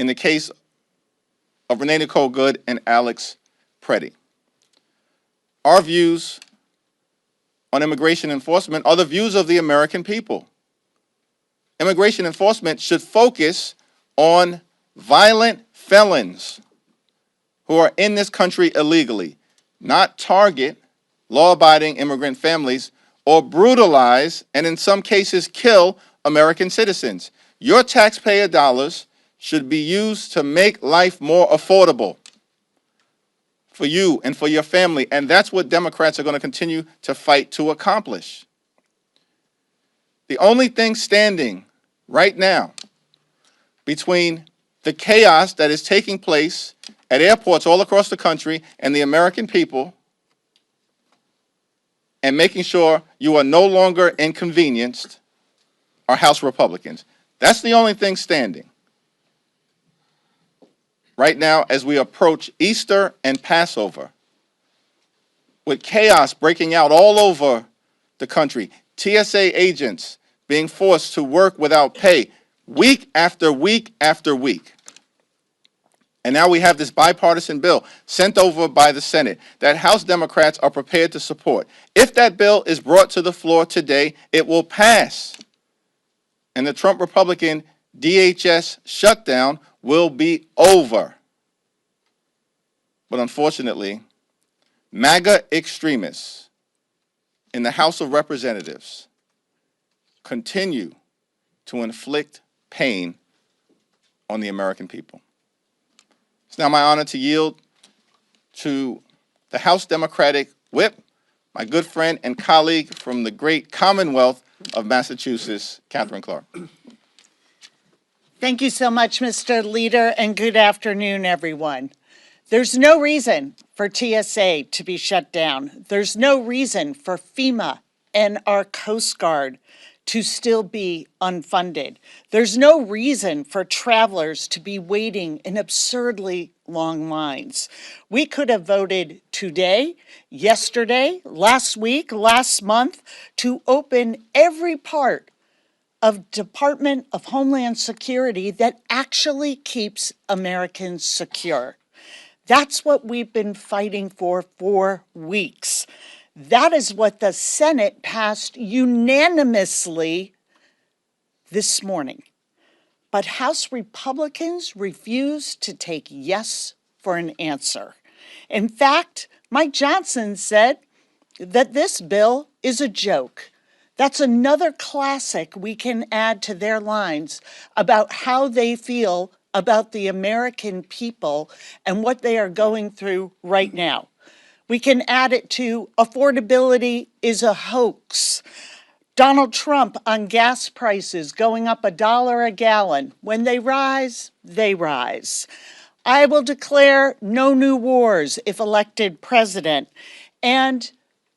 in the case of Renee Nicole Good and Alex Preddy. Our views on immigration enforcement are the views of the American people. Immigration enforcement should focus on violent felons who are in this country illegally, not target law-abiding immigrant families or brutalize and in some cases kill American citizens. Your taxpayer dollars should be used to make life more affordable for you and for your family, and that's what Democrats are going to continue to fight to accomplish. The only thing standing right now between the chaos that is taking place at airports all across the country and the American people and making sure you are no longer inconvenienced are House Republicans. That's the only thing standing right now as we approach Easter and Passover, with chaos breaking out all over the country, TSA agents being forced to work without pay week after week after week. And now we have this bipartisan bill sent over by the Senate that House Democrats are prepared to support. If that bill is brought to the floor today, it will pass. And the Trump Republican DHS shutdown will be over. But unfortunately, MAGA extremists in the House of Representatives continue to inflict pain on the American people. It's now my honor to yield to the House Democratic Whip, my good friend and colleague from the great Commonwealth of Massachusetts, Katherine Clark. Thank you so much, Mr. Leader, and good afternoon, everyone. There's no reason for TSA to be shut down. There's no reason for FEMA and our Coast Guard to still be unfunded. There's no reason for travelers to be waiting in absurdly long lines. We could have voted today, yesterday, last week, last month to open every part of Department of Homeland Security that actually keeps Americans secure. That's what we've been fighting for weeks. That is what the Senate passed unanimously this morning. But House Republicans refuse to take yes for an answer. In fact, Mike Johnson said that this bill is a joke. That's another classic we can add to their lines about how they feel about the American people and what they are going through right now. We can add it to affordability is a hoax. Donald Trump on gas prices going up $1 a gallon. When they rise, they rise. I will declare no new wars if elected president. And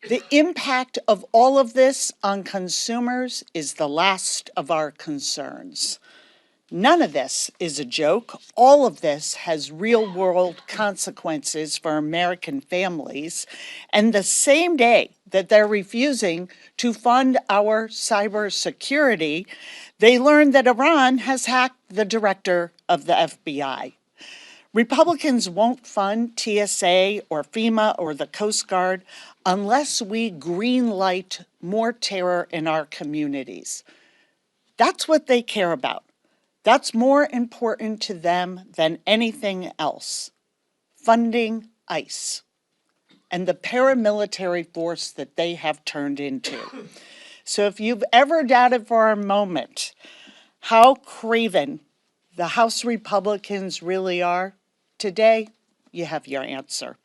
the impact of all of this on consumers is the last of our concerns. None of this is a joke. All of this has real-world consequences for American families. And the same day that they're refusing to fund our cybersecurity, they learned that Iran has hacked the director of the FBI. Republicans won't fund TSA or FEMA or the Coast Guard unless we greenlight more terror in our communities. That's what they care about. That's more important to them than anything else. Funding ICE and the paramilitary force that they have turned into. So if you've ever doubted for a moment how craven the House Republicans really are, today you have your answer.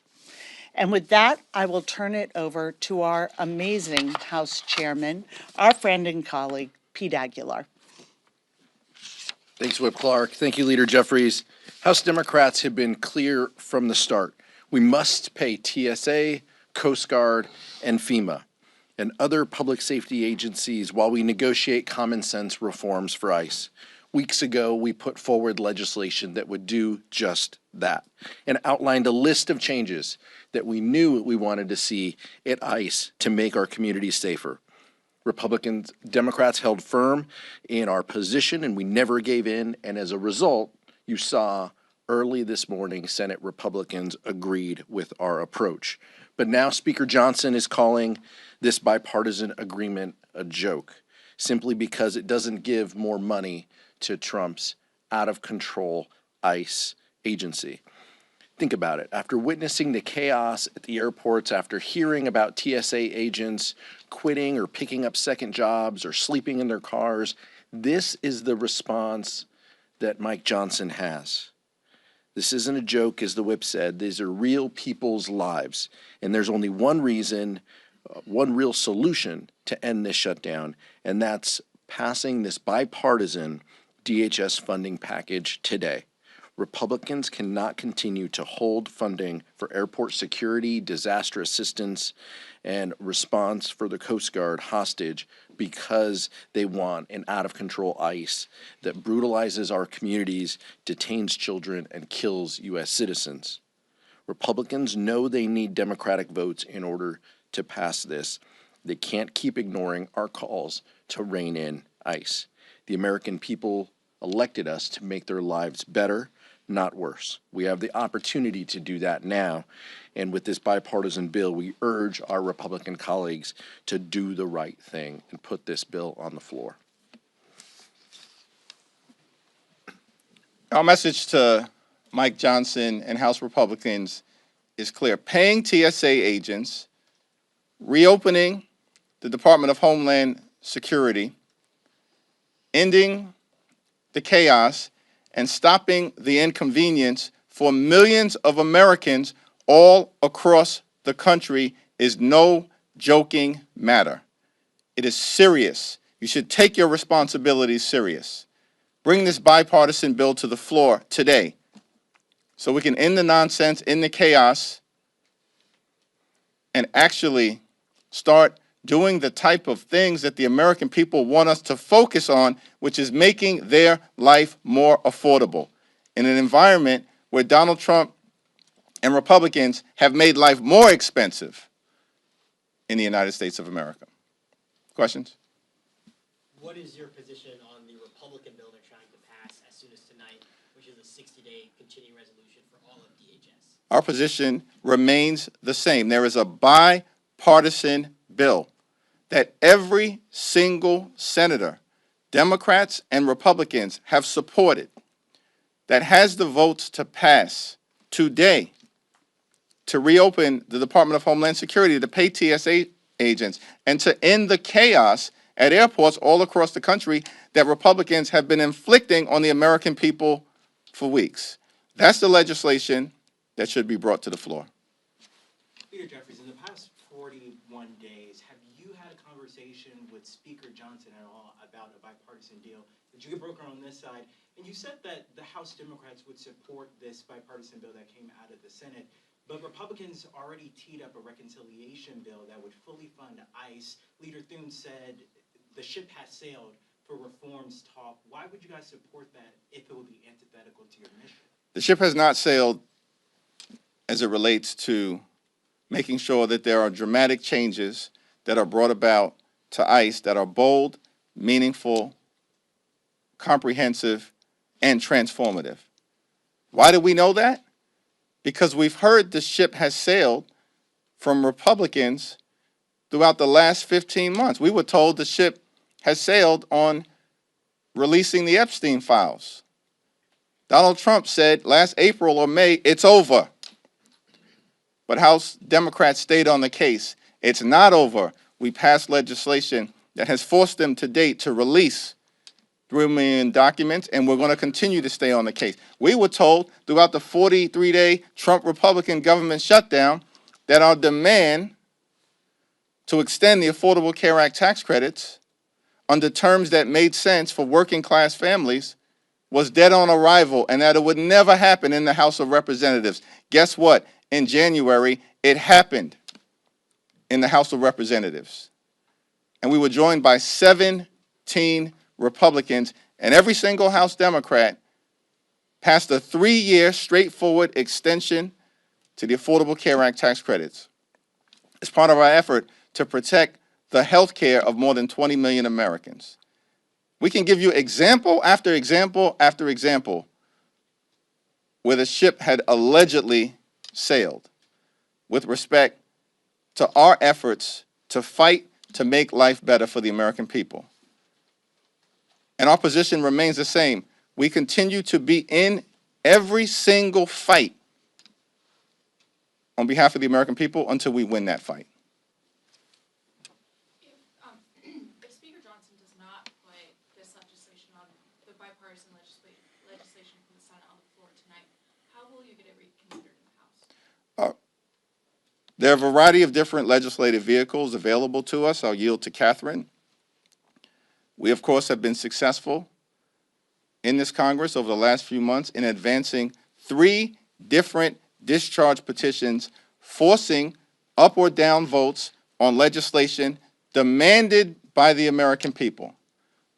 And with that, I will turn it over to our amazing House Chairman, our friend and colleague, Pete Aguilar. Thanks, Whip Clark. Thank you, Leader Jeffries. House Democrats have been clear from the start. We must pay TSA, Coast Guard, and FEMA and other public safety agencies while we negotiate common sense reforms for ICE. Weeks ago, we put forward legislation that would do just that and outlined a list of changes that we knew we wanted to see at ICE to make our communities safer. Democrats held firm in our position and we never gave in, and as a result, You saw early this morning, Senate Republicans agreed with our approach. But now Speaker Johnson is calling this bipartisan agreement a joke, simply because it doesn't give more money to Trump's out-of-control ICE agency. Think about it. After witnessing the chaos at the airports, after hearing about TSA agents quitting or picking up second jobs or sleeping in their cars, this is the response that Mike Johnson has. This isn't a joke, as the whip said. These are real people's lives. And there's only one reason, one real solution to end this shutdown, and that's passing this bipartisan DHS funding package today. Republicans cannot continue to hold funding for airport security, disaster assistance, and response for the Coast Guard hostage because they want an out-of-control ICE that brutalizes our communities, detains children, and kills U.S. citizens. Republicans know they need Democratic votes in order to pass this. They can't keep ignoring our calls to rein in ICE. The American people elected us to make their lives better, not worse. We have the opportunity to do that now, and with this bipartisan bill, we urge our Republican colleagues to do the right thing and put this bill on the floor. Our message to Mike Johnson and House Republicans is clear. Paying TSA agents, reopening the Department of Homeland Security, ending the chaos, and stopping the inconvenience for millions of Americans all across the country is no joking matter. It is serious. You should take your responsibilities serious. Bring this bipartisan bill to the floor today so we can end the nonsense, end the chaos, and actually start doing the type of things that the American people want us to focus on, which is making their life more affordable. In an environment where Donald Trump and Republicans have made life more expensive in the United States of America. Questions? What is your position on the Republican bill they're trying to pass as soon as tonight, which is a 60-day continuing resolution for all of DHS? Our position remains the same. There is a bipartisan bill that every single senator, Democrats and Republicans, have supported, that has the votes to pass today to reopen the Department of Homeland Security, to pay TSA agents, and to end the chaos at airports all across the country that Republicans have been inflicting on the American people for weeks. That's the legislation that should be brought to the floor. Peter Jeffries, in the past 41 days, have you had a conversation with Speaker Johnson at all about a bipartisan deal that you could broker on this side? And you said that the House Democrats would support this bipartisan bill that came out of the Senate, but Republicans already teed up a reconciliation bill that would fully fund ICE. Leader Thune said the ship has sailed for reforms talk. Why would you guys support that if it would be antithetical to your mission? The ship has not sailed as it relates to making sure that there are dramatic changes that are brought about to ICE that are bold, meaningful, comprehensive, and transformative. Why do we know that? Because we've heard the ship has sailed from Republicans throughout the last 15 months. We were told the ship has sailed on releasing the Epstein files. Donald Trump said last April or May, it's over. But House Democrats stayed on the case. It's not over. We passed legislation that has forced them to date to release 3 million documents, and we're going to continue to stay on the case. We were told throughout the 43-day Trump Republican government shutdown that our demand to extend the Affordable Care Act tax credits under terms that made sense for working class families was dead on arrival, and that it would never happen in the House of Representatives. Guess what? In January, it happened in the House of Representatives. And we were joined by 17 Republicans, and every single House Democrat passed a 3-year straightforward extension to the Affordable Care Act tax credits. It's part of our effort to protect the health care of more than 20 million Americans. We can give you example after example after example where the ship had allegedly sailed with respect to our efforts to fight to make life better for the American people. And our position remains the same. We continue to be in every single fight on behalf of the American people until we win that fight. If Speaker Johnson does not put this legislation on the bipartisan legislation from the Senate on the floor tonight, how will you get it reconsidered in the House? There are a variety of different legislative vehicles available to us. I'll yield to Katherine. We, of course, have been successful in this Congress over the last few months in advancing 3 different discharge petitions forcing up or down votes on legislation demanded by the American people,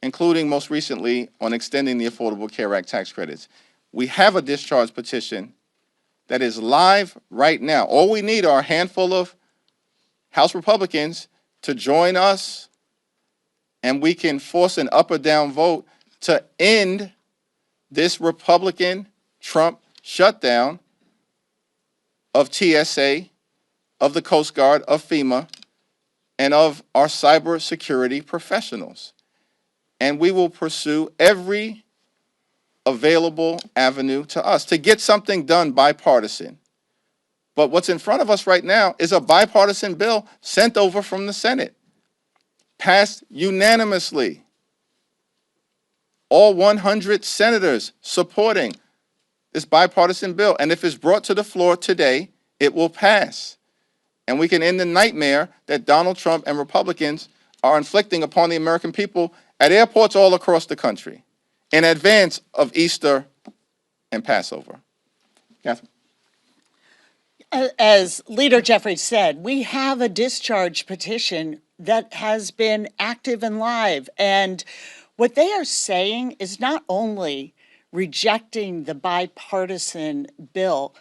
including most recently on extending the Affordable Care Act tax credits. We have a discharge petition that is live right now. All we need are a handful of House Republicans to join us, and we can force an up or down vote to end this Republican Trump shutdown of TSA, of the Coast Guard, of FEMA, and of our cybersecurity professionals. And we will pursue every available avenue to us to get something done bipartisan. But what's in front of us right now is a bipartisan bill sent over from the Senate, passed unanimously. All 100 senators supporting this bipartisan bill. And if it's brought to the floor today, it will pass. And we can end the nightmare that Donald Trump and Republicans are inflicting upon the American people at airports all across the country in advance of Easter and Passover. Katherine? As Leader Jeffries said, we have a discharge petition that has been active and live. And what they are saying is not only rejecting the bipartisan bill,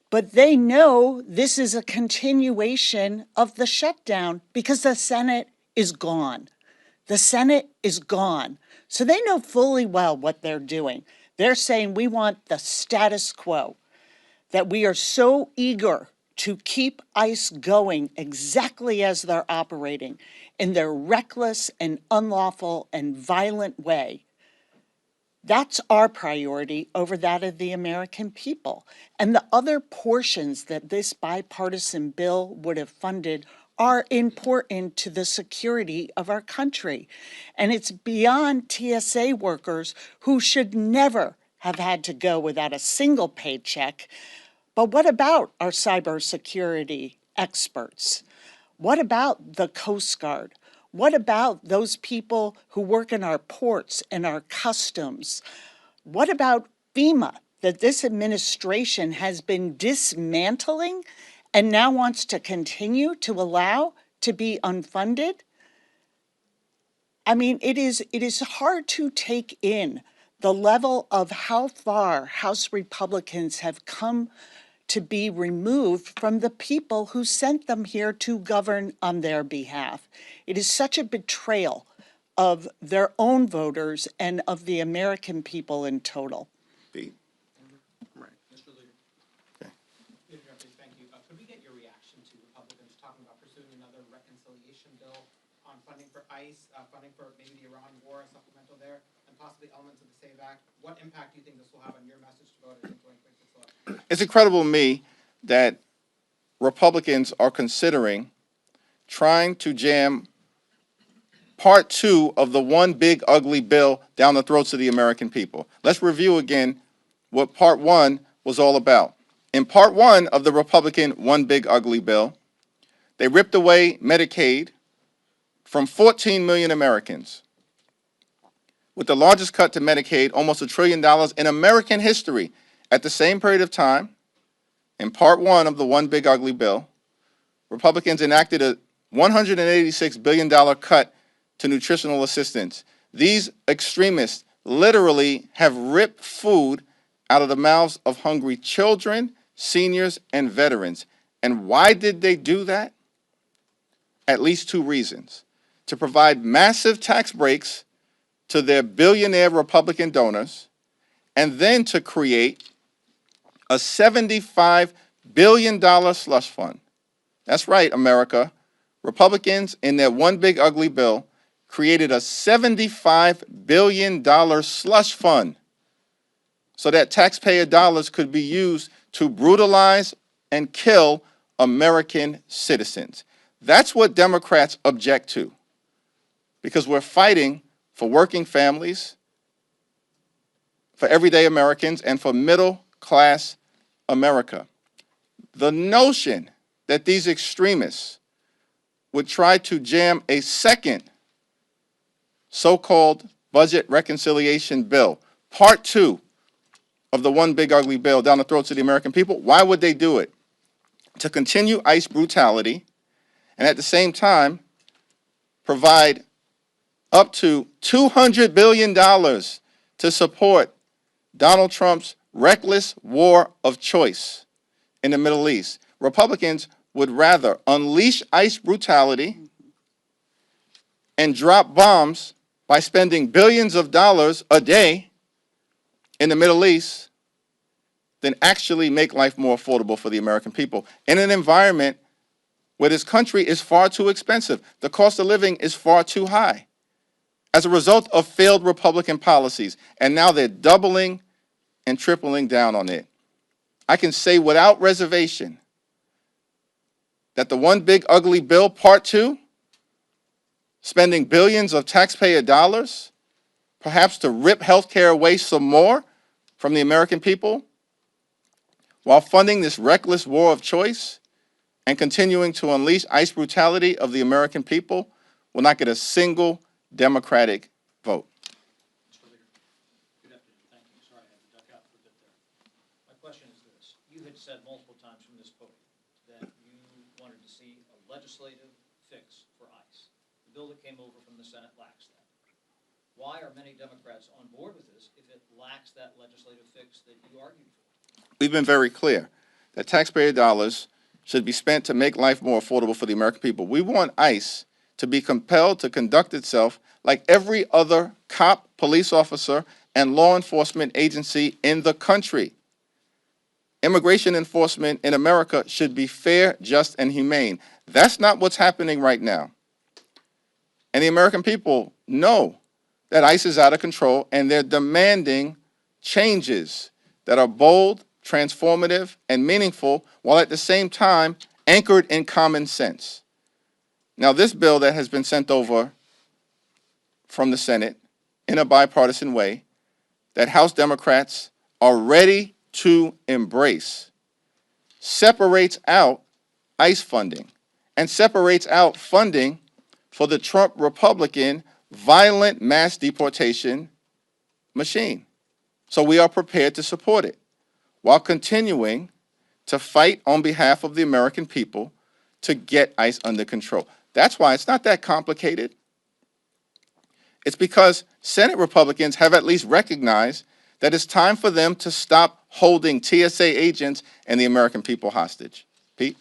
but they know this is a continuation of the shutdown because the Senate is gone. The Senate is gone. So they know fully well what they're doing. They're saying we want the status quo, that we are so eager to keep ICE going exactly as they're operating in their reckless and unlawful and violent way. That's our priority over that of the American people. And the other portions that this bipartisan bill would have funded are important to the security of our country. And it's beyond TSA workers who should never have had to go without a single paycheck. But what about our cybersecurity experts? What about the Coast Guard? What about those people who work in our ports and our customs? What about FEMA that this administration has been dismantling and now wants to continue to allow to be unfunded? I mean, it is hard to take in the level of how far House Republicans have come to be removed from the people who sent them here to govern on their behalf. It is such a betrayal of their own voters and of the American people in total. Pete? Mr. Leader. Okay. Leader Jeffries, thank you. Could we get your reaction to Republicans talking about pursuing another reconciliation bill on funding for ICE, funding for maybe the Iran war, a supplemental there, and possibly elements of the SAVE Act? What impact do you think this will have on your message to voters in 2026 election? It's incredible to me that Republicans are considering trying to jam part 2 of the one big ugly bill down the throats of the American people. Let's review again what part 1 was all about. In part 1 of the Republican one big ugly bill, they ripped away Medicaid from 14 million Americans, with the largest cut to Medicaid, almost $1 trillion in American history. At the same period of time, in part 1 of the one big ugly bill, Republicans enacted a $186 billion cut to nutritional assistance. These extremists literally have ripped food out of the mouths of hungry children, seniors, and veterans. And why did they do that? At least 2 reasons. To provide massive tax breaks to their billionaire Republican donors, and then to create a $75 billion slush fund. That's right, America. Republicans, in their one big ugly bill, created a $75 billion slush fund so that taxpayer dollars could be used to brutalize and kill American citizens. That's what Democrats object to, because we're fighting for working families, for everyday Americans, and for middle-class America. The notion that these extremists would try to jam a second so-called budget reconciliation bill, part 2 of the one big ugly bill, down the throats of the American people, why would they do it? To continue ICE brutality and at the same time provide up to $200 billion to support Donald Trump's reckless war of choice in the Middle East. Republicans would rather unleash ICE brutality and drop bombs by spending billions of dollars a day in the Middle East than actually make life more affordable for the American people in an environment where this country is far too expensive. The cost of living is far too high as a result of failed Republican policies, and now they're doubling and tripling down on it. I can say without reservation that the one big ugly bill, part 2, spending billions of taxpayer dollars, perhaps to rip health care away some more from the American people, while funding this reckless war of choice and continuing to unleash ICE brutality of the American people, will not get a single Democratic vote. Mr. Leader. Good afternoon. Thank you. Sorry I had to duck out for a bit there. My question is this. You had said multiple times from this podium that you wanted to see a legislative fix for ICE. The bill that came over from the Senate lacks that. Why are many Democrats on board with this if it lacks that legislative fix that you argued for? We've been very clear that taxpayer dollars should be spent to make life more affordable for the American people. We want ICE to be compelled to conduct itself like every other cop, police officer, and law enforcement agency in the country. Immigration enforcement in America should be fair, just, and humane. That's not what's happening right now. And the American people know that ICE is out of control, and they're demanding changes that are bold, transformative, and meaningful, while at the same time anchored in common sense. Now, this bill that has been sent over from the Senate in a bipartisan way, that House Democrats are ready to embrace, separates out ICE funding and separates out funding for the Trump Republican violent mass deportation machine. So we are prepared to support it, while continuing to fight on behalf of the American people to get ICE under control. That's why it's not that complicated. It's because Senate Republicans have at least recognized that it's time for them to stop holding TSA agents and the American people hostage. Pete?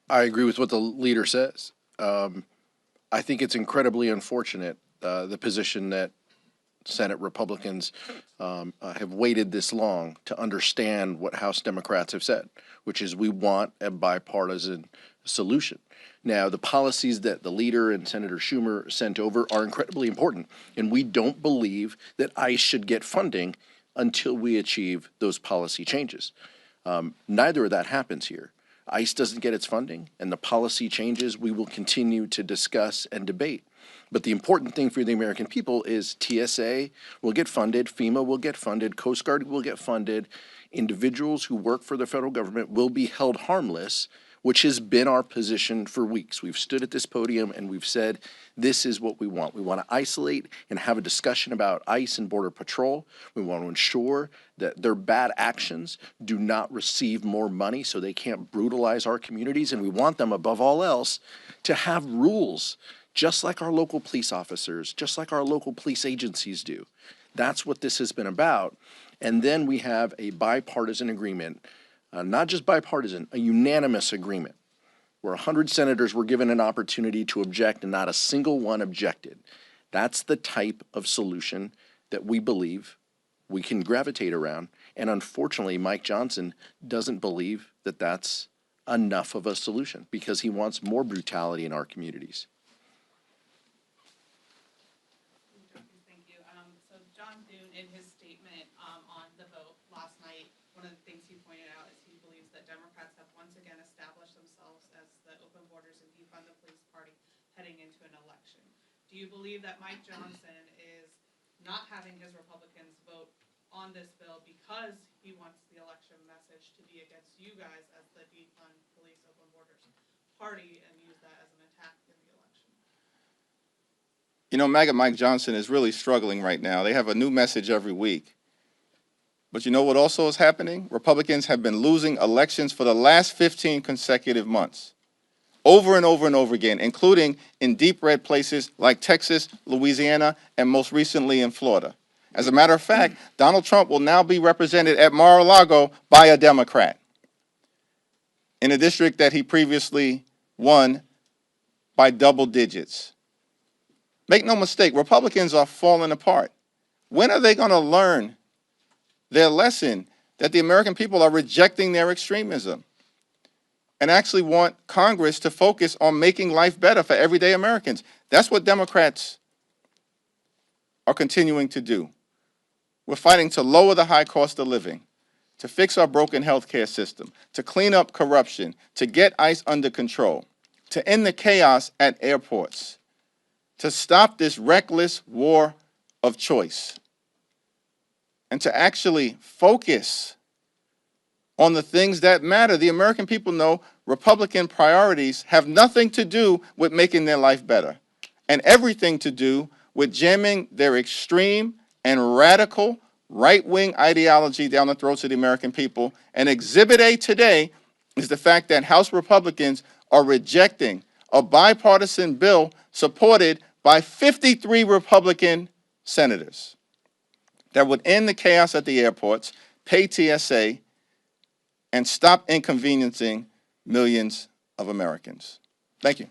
I agree with what the leader says. I think it's incredibly unfortunate, the position that Senate Republicans have waited this long to understand what House Democrats have said, which is we want a bipartisan solution. Now, the policies that the leader and Senator Schumer sent over are incredibly important, and we don't believe that ICE should get funding until we achieve those policy changes. Neither of that happens here. ICE doesn't get its funding, and the policy changes we will continue to discuss and debate. But the important thing for the American people is TSA will get funded, FEMA will get funded, Coast Guard will get funded, individuals who work for the federal government will be held harmless, which has been our position for weeks. We've stood at this podium and we've said, this is what we want. We want to isolate and have a discussion about ICE and Border Patrol. We want to ensure that their bad actions do not receive more money so they can't brutalize our communities. And we want them, above all else, to have rules, just like our local police officers, just like our local police agencies do. That's what this has been about. And then we have a bipartisan agreement, not just bipartisan, a unanimous agreement, where 100 senators were given an opportunity to object and not a single one objected. That's the type of solution that we believe we can gravitate around. And unfortunately, Mike Johnson doesn't believe that that's enough of a solution because he wants more brutality in our communities. Thank you. So John Thune, in his statement on the vote last night, one of the things he pointed out is he believes that Democrats have once again established themselves as the open borders and defund the police party heading into an election. Do you believe that Mike Johnson is not having his Republicans vote on this bill because he wants the election message to be against you guys as the defund police open borders party and use that as an attack in the election? You know, MAGA Mike Johnson is really struggling right now. They have a new message every week. But you know what also is happening? Republicans have been losing elections for the last 15 consecutive months, over and over and over again, including in deep red places like Texas, Louisiana, and most recently in Florida. As a matter of fact, Donald Trump will now be represented at Mar-a-Lago by a Democrat in a district that he previously won by double digits. Make no mistake, Republicans are falling apart. When are they going to learn their lesson that the American people are rejecting their extremism and actually want Congress to focus on making life better for everyday Americans? That's what Democrats are continuing to do. We're fighting to lower the high cost of living, to fix our broken healthcare system, to clean up corruption, to get ICE under control, to end the chaos at airports, to stop this reckless war of choice, and to actually focus on the things that matter. The American people know Republican priorities have nothing to do with making their life better and everything to do with jamming their extreme and radical right-wing ideology down the throats of the American people. And Exhibit A today is the fact that House Republicans are rejecting a bipartisan bill supported by 53 Republican senators that would end the chaos at the airports, pay TSA, and stop inconveniencing millions of Americans. Thank you.